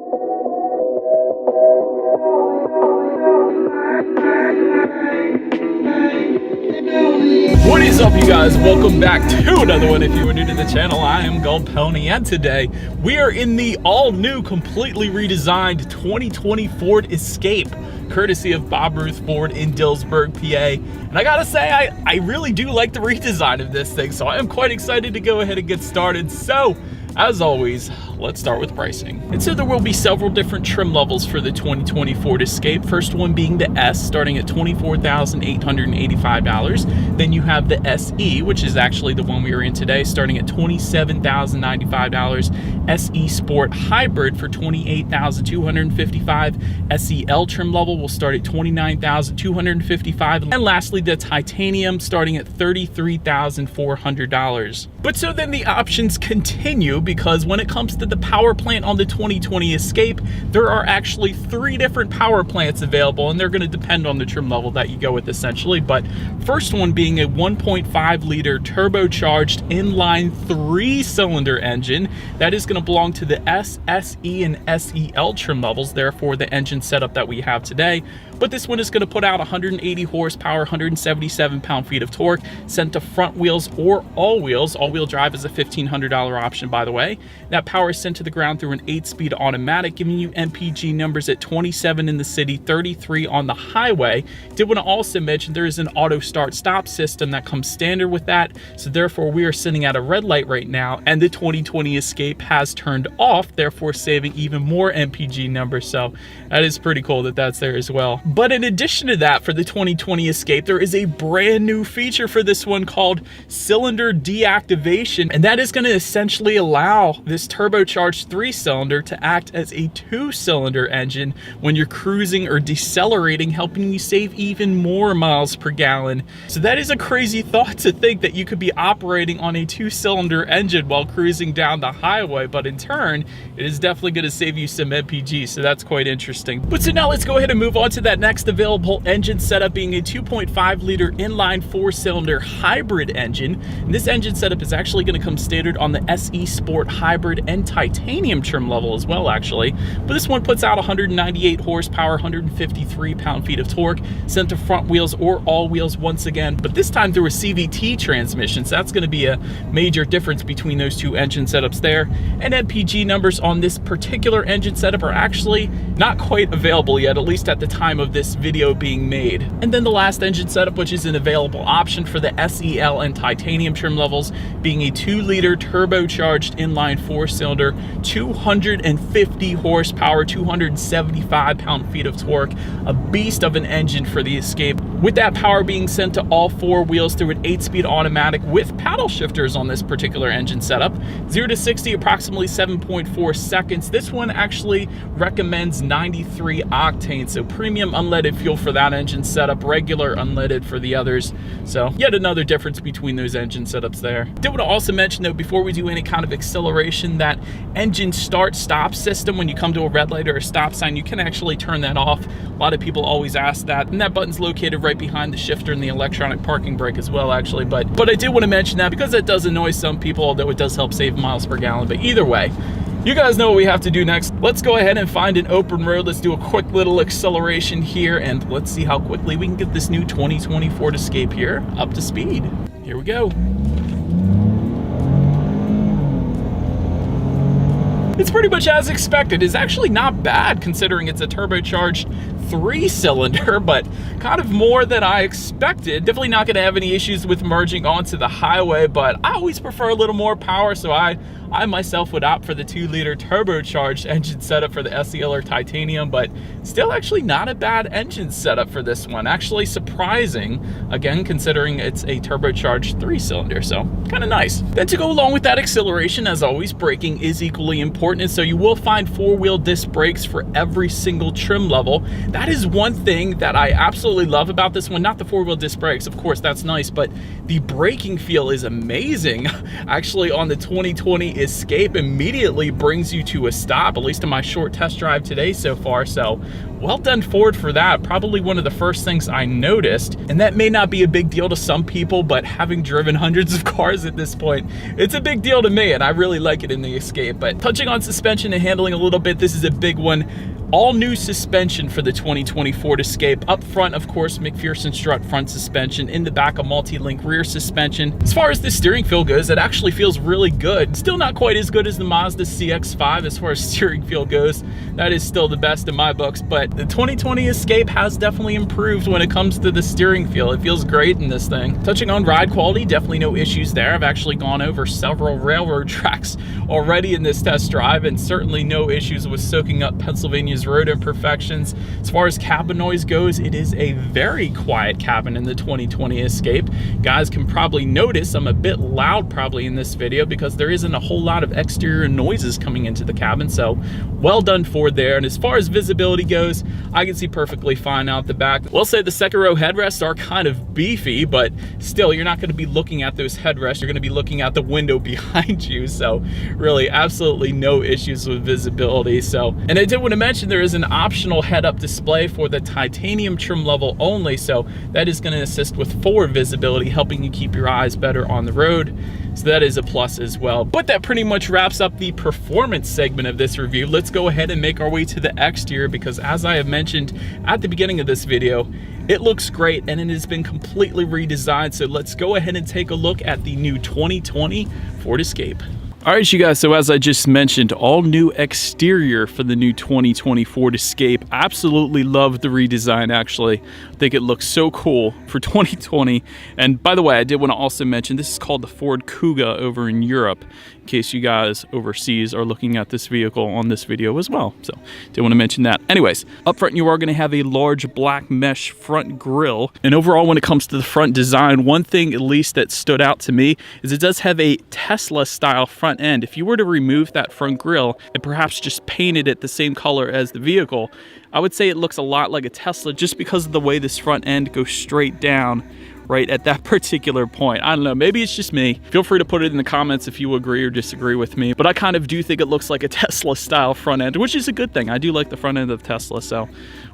What is up, you guys? Welcome back to another one. If you are new to the channel, I am Gold Pony, and today we are in the all-new, completely redesigned 2020 Ford Escape, courtesy of Bob Ruth Ford in Dillsburg, PA. And I gotta say, I really do like the redesign of this thing, so I am quite excited to go ahead and get started. So, as always, let's start with pricing. And so there will be several different trim levels for the 2020 Ford Escape. First one being the S, starting at $24,885. Then you have the SE, which is actually the one we are in today, starting at $27,095. SE Sport Hybrid for $28,255. SEL trim level will start at $29,255. And lastly, the Titanium, starting at $33,400. But so then the options continue, because when it comes to the power plant on the 2020 Escape, there are actually 3 different power plants available, and they're going to depend on the trim level that you go with, essentially. But first one being a 1.5 liter turbocharged inline 3-cylinder engine that is going to belong to the S, SE, and SEL trim levels, therefore the engine setup that we have today. But this one is going to put out 180 horsepower, 177 pound-feet of torque, sent to front wheels or all wheels. All-wheel drive is a $1,500 option, by the way. That power is sent to the ground through an 8-speed automatic, giving you MPG numbers at 27 in the city, 33 on the highway. Did want to also mention there is an auto start-stop system that comes standard with that, so therefore we are sitting at a red light right now, and the 2020 Escape has turned off, therefore saving even more MPG numbers. So that is pretty cool that that's there as well. But in addition to that, for the 2020 Escape, there is a brand new feature for this one called cylinder deactivation, and that is going to essentially allow this turbocharged 3-cylinder to act as a 2-cylinder engine when you're cruising or decelerating, helping you save even more miles per gallon. So that is a crazy thought, to think that you could be operating on a 2-cylinder engine while cruising down the highway, but in turn, it is definitely going to save you some MPG, so that's quite interesting. But so now let's go ahead and move on to that next available engine setup, being a 2.5 liter inline 4-cylinder hybrid engine. And this engine setup is actually going to come standard on the SE Sport Hybrid and Titanium trim level as well, actually. But this one puts out 198 horsepower, 153 pound-feet of torque, sent to front wheels or all wheels once again, but this time through a CVT transmission. So that's going to be a major difference between those two engine setups there. And MPG numbers on this particular engine setup are actually not quite available yet, at least at the time of this video being made. And then the last engine setup, which is an available option for the SEL and Titanium trim levels, being a 2-liter turbocharged inline 4-cylinder, 250 horsepower, 275 pound-feet of torque, a beast of an engine for the Escape, with that power being sent to all 4 wheels through an 8-speed automatic with paddle shifters on this particular engine setup. 0 to 60 approximately 7.4 seconds. This one actually recommends 93 octane, so premium unleaded fuel for that engine setup, regular unleaded for the others. So yet another difference between those engine setups there. Did want to also mention, though, before we do any kind of acceleration, that engine start-stop system, when you come to a red light or a stop sign, you can actually turn that off. A lot of people always ask that, and that button's located right behind the shifter and the electronic parking brake as well, actually. But I did want to mention that because it does annoy some people, although it does help save miles per gallon. But either way, you guys know what we have to do next. Let's go ahead and find an open road. Let's do a quick little acceleration here, and let's see how quickly we can get this new 2020 Ford Escape here up to speed. Here we go. It's pretty much as expected. It's actually not bad considering it's a turbocharged 3-cylinder, but kind of more than I expected. Definitely not going to have any issues with merging onto the highway, but I always prefer a little more power, so I myself would opt for the 2-liter turbocharged engine setup for the SEL or Titanium, but still actually not a bad engine setup for this one. Actually surprising, again, considering it's a turbocharged 3-cylinder, so kind of nice. Then to go along with that acceleration, as always, braking is equally important, and so you will find 4-wheel disc brakes for every single trim level. That is one thing that I absolutely love about this one. Not the 4-wheel disc brakes, of course, that's nice, but the braking feel is amazing. Actually, on the 2020 Escape, immediately brings you to a stop, at least in my short test drive today so far. So well done Ford for that. Probably one of the first things I noticed, and that may not be a big deal to some people, but having driven hundreds of cars at this point, it's a big deal to me, and I really like it in the Escape. But touching on suspension and handling a little bit, this is a big one. All new suspension for the 2020 Ford Escape. Up front, of course, McPherson strut front suspension. In the back, a multi-link rear suspension. As far as the steering feel goes, it actually feels really good. Still not quite as good as the Mazda CX-5 as far as steering feel goes. That is still the best in my books, but the 2020 Escape has definitely improved when it comes to the steering feel. It feels great in this thing. Touching on ride quality, definitely no issues there. I've actually gone over several railroad tracks already in this test drive, and certainly no issues with soaking up Pennsylvania's road imperfections. As far as cabin noise goes, it is a very quiet cabin in the 2020 Escape. Guys can probably notice I'm a bit loud probably in this video because there isn't a whole lot of exterior noises coming into the cabin, so well done Ford there. And as far as visibility goes, I can see perfectly fine out the back. We'll say the second row headrests are kind of beefy, but still, you're not going to be looking at those headrests. You're going to be looking at the window behind you, so really absolutely no issues with visibility. So, and I did want to mention there is an optional head-up display for the titanium trim level only, so that is going to assist with forward visibility, helping you keep your eyes better on the road. So that is a plus as well. But that pretty much wraps up the performance segment of this review. Let's go ahead and make our way to the exterior, because as I have mentioned at the beginning of this video, it looks great and it has been completely redesigned. So let's go ahead and take a look at the new 2020 Ford Escape. All right, you guys, so as I just mentioned, all new exterior for the new 2020 Ford Escape. Absolutely love the redesign, actually. I think it looks so cool for 2020. And by the way, I did want to also mention, this is called the Ford Kuga over in Europe, in case you guys overseas are looking at this vehicle on this video as well. So did want to mention that. Anyways, up front, you are going to have a large black mesh front grille. And overall, when it comes to the front design, one thing at least that stood out to me is it does have a Tesla style front end. If you were to remove that front grille and perhaps just painted it the same color as the vehicle, I would say it looks a lot like a Tesla just because of the way this front end goes straight down right at that particular point. I don't know, maybe it's just me. Feel free to put it in the comments if you agree or disagree with me, but I kind of do think it looks like a Tesla style front end, which is a good thing. I do like the front end of Tesla, so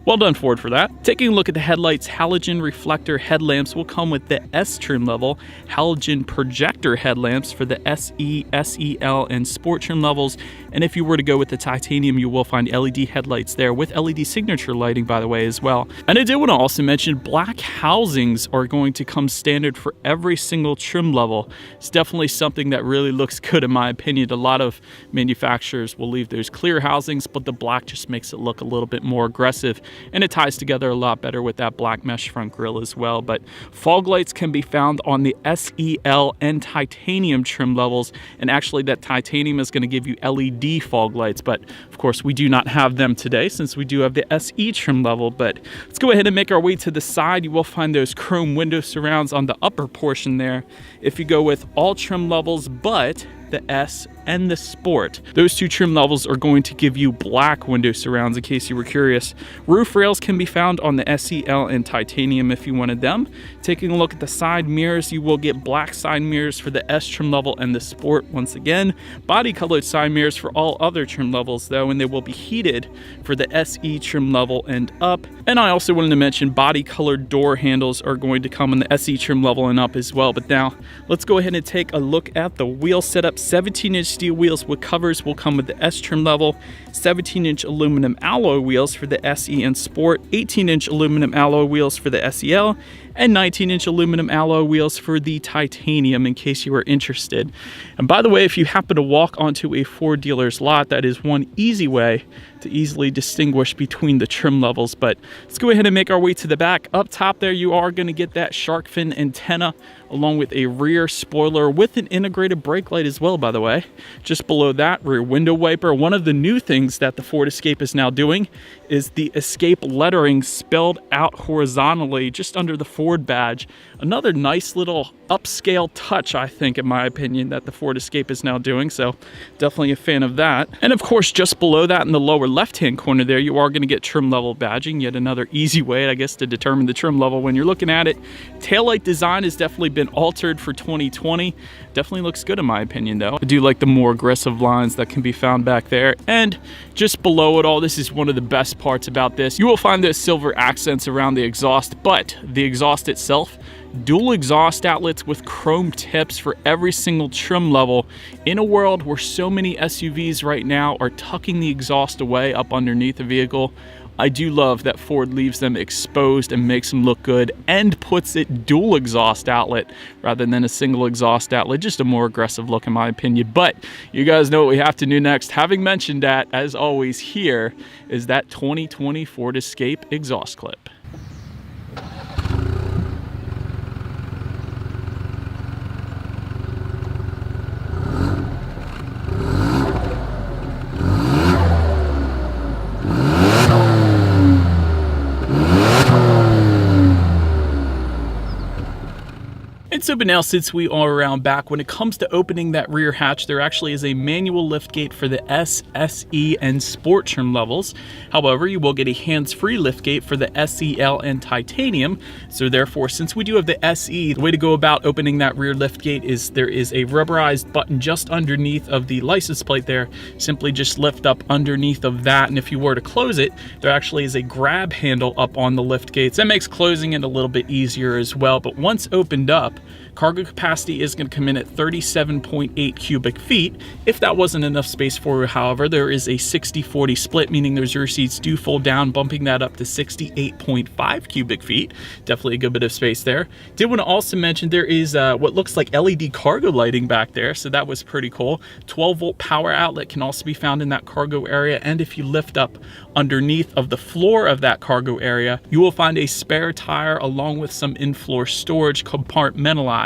well done Ford for that. Taking a look at the headlights, halogen reflector headlamps will come with the S trim level, halogen projector headlamps for the SE, SEL, and Sport trim levels, and if you were to go with the titanium, you will find LED headlights there with LED signature lighting, by the way, as well. And I did want to also mention black housings are going to come standard for every single trim level. It's definitely something that really looks good in my opinion. A lot of manufacturers will leave those clear housings, but the black just makes it look a little bit more aggressive, and it ties together a lot better with that black mesh front grille as well. But fog lights can be found on the SEL and titanium trim levels, and actually that titanium is going to give you LED fog lights, but of course we do not have them today since we do have the SE trim level. But let's go ahead and make our way to the side. You will find those chrome window surrounds on the upper portion there if you go with all trim levels but the S and the Sport. Those two trim levels are going to give you black window surrounds, in case you were curious. Roof rails can be found on the SEL and titanium if you wanted them. Taking a look at the side mirrors, you will get black side mirrors for the S trim level and the Sport once again. Body colored side mirrors for all other trim levels though, and they will be heated for the SE trim level and up. And I also wanted to mention body colored door handles are going to come in the SE trim level and up as well. But now let's go ahead and take a look at the wheel setup. 17-inch steel wheels with covers will come with the S trim level, 17-inch aluminum alloy wheels for the SE and Sport, 18-inch aluminum alloy wheels for the SEL, and 19-inch aluminum alloy wheels for the titanium, in case you were interested. And by the way, if you happen to walk onto a Ford dealer's lot, that is one easy way to easily distinguish between the trim levels. But let's go ahead and make our way to the back. Up top there, you are going to get that shark fin antenna along with a rear spoiler with an integrated brake light as well, by the way. Just below that, rear window wiper. One of the new things that the Ford Escape is now doing is the Escape lettering spelled out horizontally just under the Ford badge. Another nice little upscale touch, I think, in my opinion, that the Ford Escape is now doing. So definitely a fan of that. And of course, just below that in the lower left-hand corner there, you are going to get trim level badging. Yet another easy way, I guess, to determine the trim level when you're looking at it. Taillight design has definitely been altered for 2020. Definitely looks good in my opinion, though. I do like the more aggressive lines that can be found back there. And Just below it all, this is one of the best parts about this. You will find those silver accents around the exhaust, but the exhaust itself, dual exhaust outlets with chrome tips for every single trim level. In a world where so many SUVs right now are tucking the exhaust away up underneath the vehicle, I do love that Ford leaves them exposed and makes them look good and puts it dual exhaust outlet rather than a single exhaust outlet. Just a more aggressive look in my opinion. But you guys know what we have to do next. Having mentioned that, as always, here is that 2020 Ford Escape exhaust clip. But now, since we are around back, when it comes to opening that rear hatch, there actually is a manual liftgate for the S, SE, and Sport trim levels. However, you will get a hands-free liftgate for the SEL and Titanium. So therefore, since we do have the SE, the way to go about opening that rear liftgate is there is a rubberized button just underneath of the license plate there. Simply just lift up underneath of that, and if you were to close it, there actually is a grab handle up on the liftgates. That makes closing it a little bit easier as well. But once opened up, cargo capacity is going to come in at 37.8 cubic feet. If that wasn't enough space for you, however, there is a 60-40 split, meaning those rear seats do fold down, bumping that up to 68.5 cubic feet. Definitely a good bit of space there. Did want to also mention there is what looks like LED cargo lighting back there, so that was pretty cool. 12-volt power outlet can also be found in that cargo area, and if you lift up underneath of the floor of that cargo area, you will find a spare tire along with some in-floor storage compartmentalized.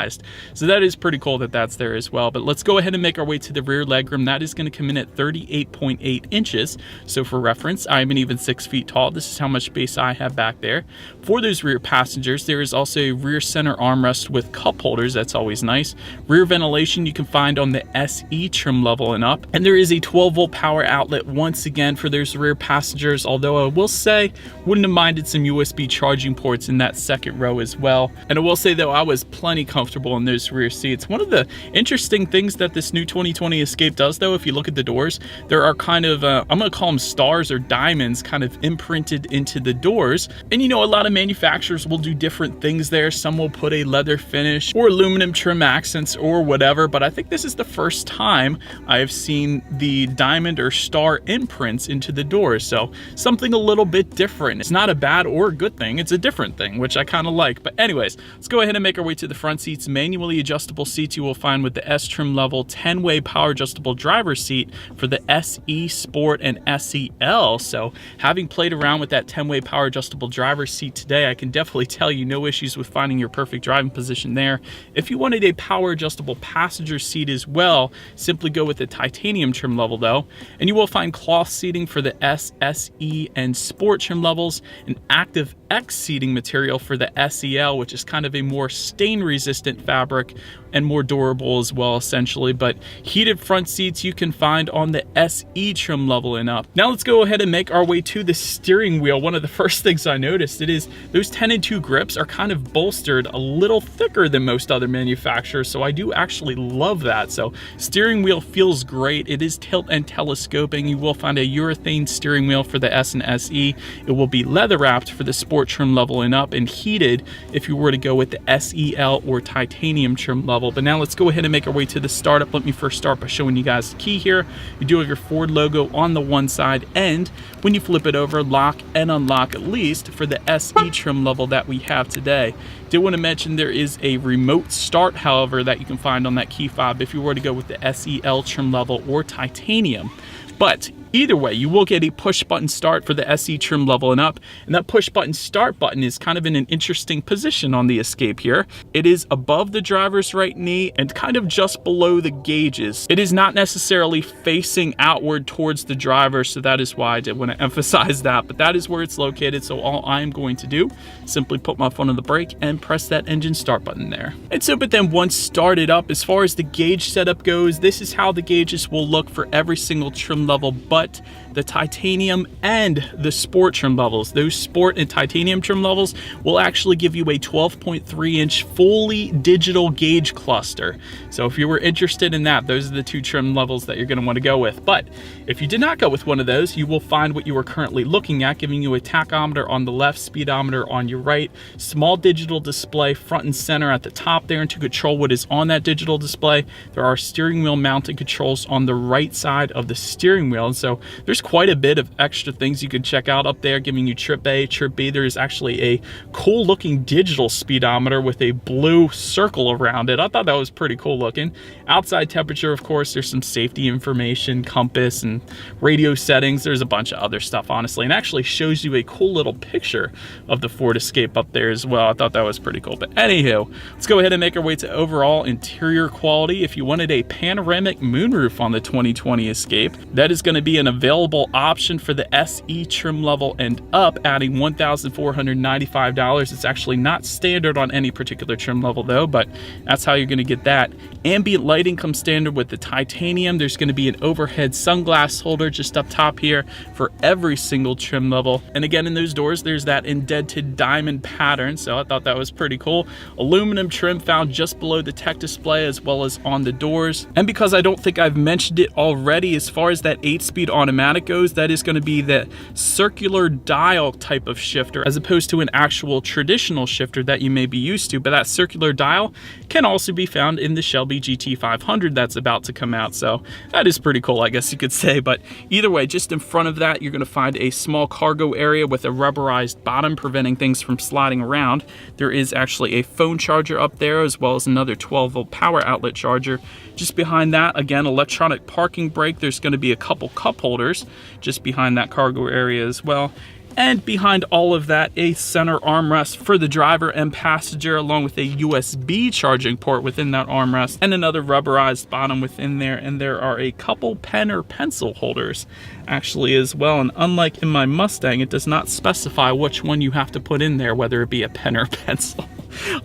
So that is pretty cool that that's there as well. But let's go ahead and make our way to the rear legroom. That is going to come in at 38.8 inches. So for reference, I'm an even 6 feet tall. This is how much space I have back there. For those rear passengers, there is also a rear center armrest with cup holders. That's always nice. Rear ventilation you can find on the SE trim level and up. And there is a 12-volt power outlet once again for those rear passengers, although I will say, wouldn't have minded some USB charging ports in that second row as well. And I will say though, I was plenty comfortable in those rear seats. One of the interesting things that this new 2020 Escape does though, if you look at the doors, there are kind of, I'm gonna call them stars or diamonds kind of imprinted into the doors. And you know, a lot of manufacturers will do different things there. Some will put a leather finish or aluminum trim accents or whatever, but I think this is the first time I have seen the diamond or star imprints into the doors. So something a little bit different. It's not a bad or a good thing. It's a different thing, which I kind of like. But anyways, let's go ahead and make our way to the front seats. Manually adjustable seats you will find with the S trim level, 10-way power adjustable driver's seat for the SE, Sport, and SEL. So having played around with that 10-way power adjustable driver's seat today, I can definitely tell you no issues with finding your perfect driving position there. If you wanted a power adjustable passenger seat as well, simply go with the Titanium trim level though, and you will find cloth seating for the S, SE, and Sport trim levels, and Active X seating material for the SEL, which is kind of a more stain resistant fabric and more durable as well essentially. But heated front seats you can find on the SE trim level and up. Now let's go ahead and make our way to the steering wheel. One of the first things I noticed it is those 10-2 grips are kind of bolstered a little thicker than most other manufacturers, so I do actually love that. So steering wheel feels great. It is tilt and telescoping. You will find a urethane steering wheel for the S and SE. It will be leather wrapped for the Sport trim level and up, and heated if you were to go with the SEL or Titanium trim level. But now let's go ahead and make our way to the startup. Let me first start by showing you guys the key here. You do have your Ford logo on the one side, and when you flip it over, lock and unlock, at least for the SE trim level that we have today. Did want to mention there is a remote start, however, that you can find on that key fob if you were to go with the SEL trim level or Titanium. But either way, you will get a push button start for the SE trim level and up, and that push button start button is kind of in an interesting position on the Escape here. It is above the driver's right knee and kind of just below the gauges. It is not necessarily facing outward towards the driver, so that is why I did want to emphasize that, but that is where it's located. So all I am going to do, simply put my foot on the brake and press that engine start button there. And so, but then once started up, as far as the gauge setup goes, this is how the gauges will look for every single trim level but but the titanium and the sport trim levels. Those sport and titanium trim levels will actually give you a 12.3-inch fully digital gauge cluster. So if you were interested in that, those are the two trim levels that you're going to want to go with. But if you did not go with one of those, you will find what you are currently looking at, giving you a tachometer on the left, speedometer on your right, small digital display front and center at the top there. And to control what is on that digital display, there are steering wheel mounted controls on the right side of the steering wheel. And so there's quite a bit of extra things you can check out up there, giving you trip A, trip B. There is actually a cool looking digital speedometer with a blue circle around it. I thought that was pretty cool looking. Outside temperature, of course, there's some safety information, compass and radio settings. There's a bunch of other stuff, honestly, and actually shows you a cool little picture of the Ford Escape up there as well. I thought that was pretty cool. But anywho, let's go ahead and make our way to overall interior quality. If you wanted a panoramic moonroof on the 2020 Escape, that is going to be an available option for the SE trim level and up, adding $1,495. It's actually not standard on any particular trim level though, but that's how you're going to get that. Ambient lighting comes standard with the titanium. There's going to be an overhead sunglass holder just up top here for every single trim level. And again, in those doors, there's that indented diamond pattern. So I thought that was pretty cool. Aluminum trim found just below the tech display as well as on the doors. And because I don't think I've mentioned it already, as far as that 8-speed automatic goes, that is going to be the circular dial type of shifter as opposed to an actual traditional shifter that you may be used to. But that circular dial can also be found in the Shelby GT500 that's about to come out. So that is pretty cool, I guess you could say. But either way, just in front of that, you're going to find a small cargo area with a rubberized bottom preventing things from sliding around. There is actually a phone charger up there as well as another 12-volt power outlet charger. Just behind that, again, electronic parking brake. There's going to be a couple cup holders just behind that cargo area as well. And behind all of that, a center armrest for the driver and passenger, along with a USB charging port within that armrest and another rubberized bottom within there. And there are a couple pen or pencil holders actually as well. And unlike in my Mustang, it does not specify which one you have to put in there, whether it be a pen or pencil.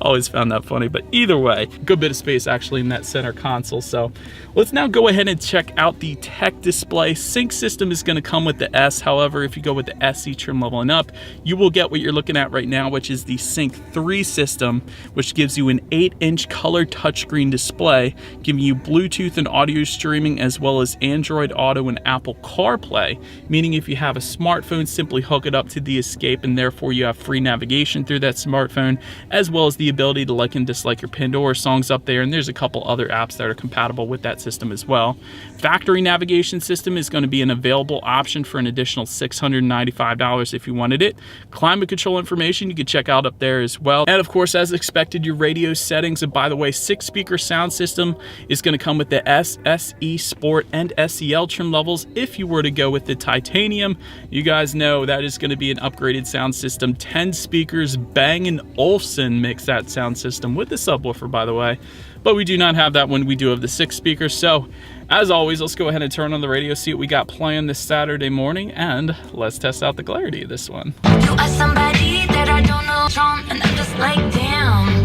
Always found that funny, but either way, good bit of space actually in that center console. So let's now go ahead and check out the tech display. Sync system is going to come with the S. However, if you go with the SE trim level and up, you will get what you're looking at right now, which is the Sync 3 system, which gives you an 8-inch color touchscreen display, giving you Bluetooth and audio streaming as well as Android Auto and Apple CarPlay, meaning if you have a smartphone, simply hook it up to the Escape and therefore you have free navigation through that smartphone, as well as the ability to like and dislike your Pandora songs up there. And there's a couple other apps that are compatible with that system as well. Factory navigation system is going to be an available option for an additional $695 if you wanted it. Climate control information you can check out up there as well. And of course, as expected, your radio settings. And by the way, 6-speaker sound system is going to come with the S, SE, Sport, and SEL trim levels. If you were to go with the titanium, you guys know that is going to be an upgraded sound system. 10 speakers, Bang & Olufsen makes that sound system with the subwoofer, by the way. But we do not have that when we do have the 6 speakers. So as always, let's go ahead and turn on the radio, see what we got playing this Saturday morning, and let's test out the clarity of this one. You are somebody that I don't know, and I'm just like, damn.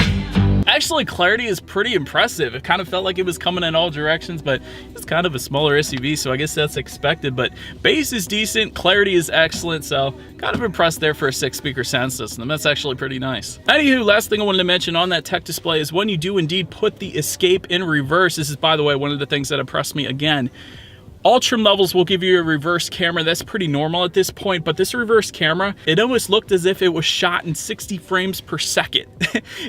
Actually, clarity is pretty impressive. It kind of felt like it was coming in all directions, but it's kind of a smaller SUV, so I guess that's expected. But bass is decent, clarity is excellent, so kind of impressed there for a 6-speaker sound system. That's actually pretty nice. Anywho, last thing I wanted to mention on that tech display is when you do indeed put the Escape in reverse, this is, by the way, one of the things that impressed me again. All trim levels will give you a reverse camera. That's pretty normal at this point, but this reverse camera, it almost looked as if it was shot in 60 frames per second.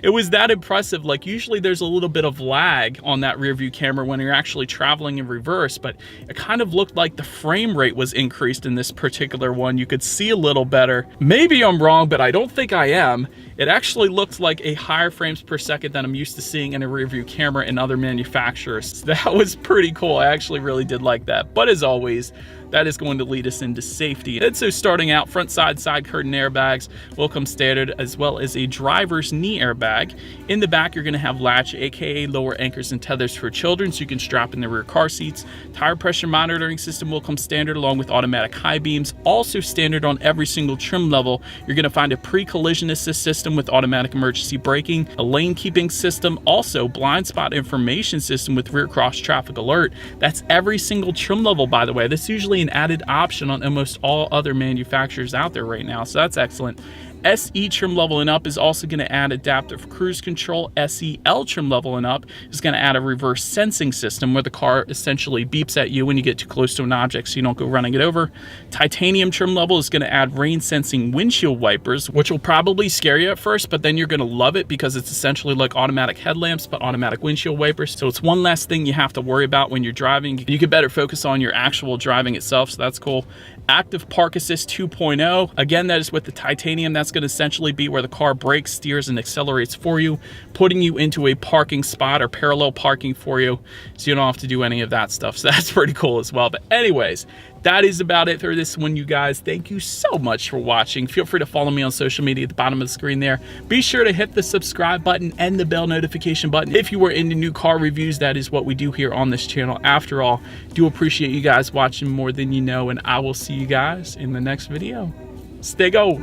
It was that impressive. Like usually there's a little bit of lag on that rear view camera when you're actually traveling in reverse, but it kind of looked like the frame rate was increased in this particular one. You could see a little better. Maybe I'm wrong, but I don't think I am. It actually looked like a higher frames per second than I'm used to seeing in a rear view camera in other manufacturers. That was pretty cool. I actually really did like that. But as always, that is going to lead us into safety. And so starting out, front side curtain airbags will come standard, as well as a driver's knee airbag. In the back, you're going to have latch, aka lower anchors and tethers for children, so you can strap in the rear car seats. Tire pressure monitoring system will come standard along with automatic high beams. Also standard on every single trim level, you're going to find a pre-collision assist system with automatic emergency braking, a lane keeping system, also blind spot information system with rear cross traffic alert. That's every single trim level, by the way. That's usually actually an added option on almost all other manufacturers out there right now, so that's excellent. SE trim level and up is also going to add adaptive cruise control. SEL trim level and up is going to add a reverse sensing system where the car essentially beeps at you when you get too close to an object so you don't go running it over. Titanium trim level is going to add rain sensing windshield wipers, which will probably scare you at first, but then you're going to love it because it's essentially like automatic headlamps but automatic windshield wipers. So it's one less thing you have to worry about when you're driving. You can better focus on your actual driving itself, so that's cool. Active Park Assist 2.0, again, that is with the titanium. That's going to essentially be where the car brakes, steers, and accelerates for you, putting you into a parking spot or parallel parking for you, so you don't have to do any of that stuff. So that's pretty cool as well. But anyways, that is about it for this one, you guys. Thank you so much for watching. Feel free to follow me on social media at the bottom of the screen there. Be sure to hit the subscribe button and the bell notification button if you are into new car reviews. That is what we do here on this channel. After all, do appreciate you guys watching more than you know, and I will see you guys in the next video. Stay gold.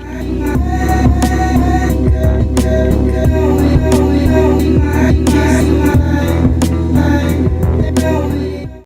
Yeah.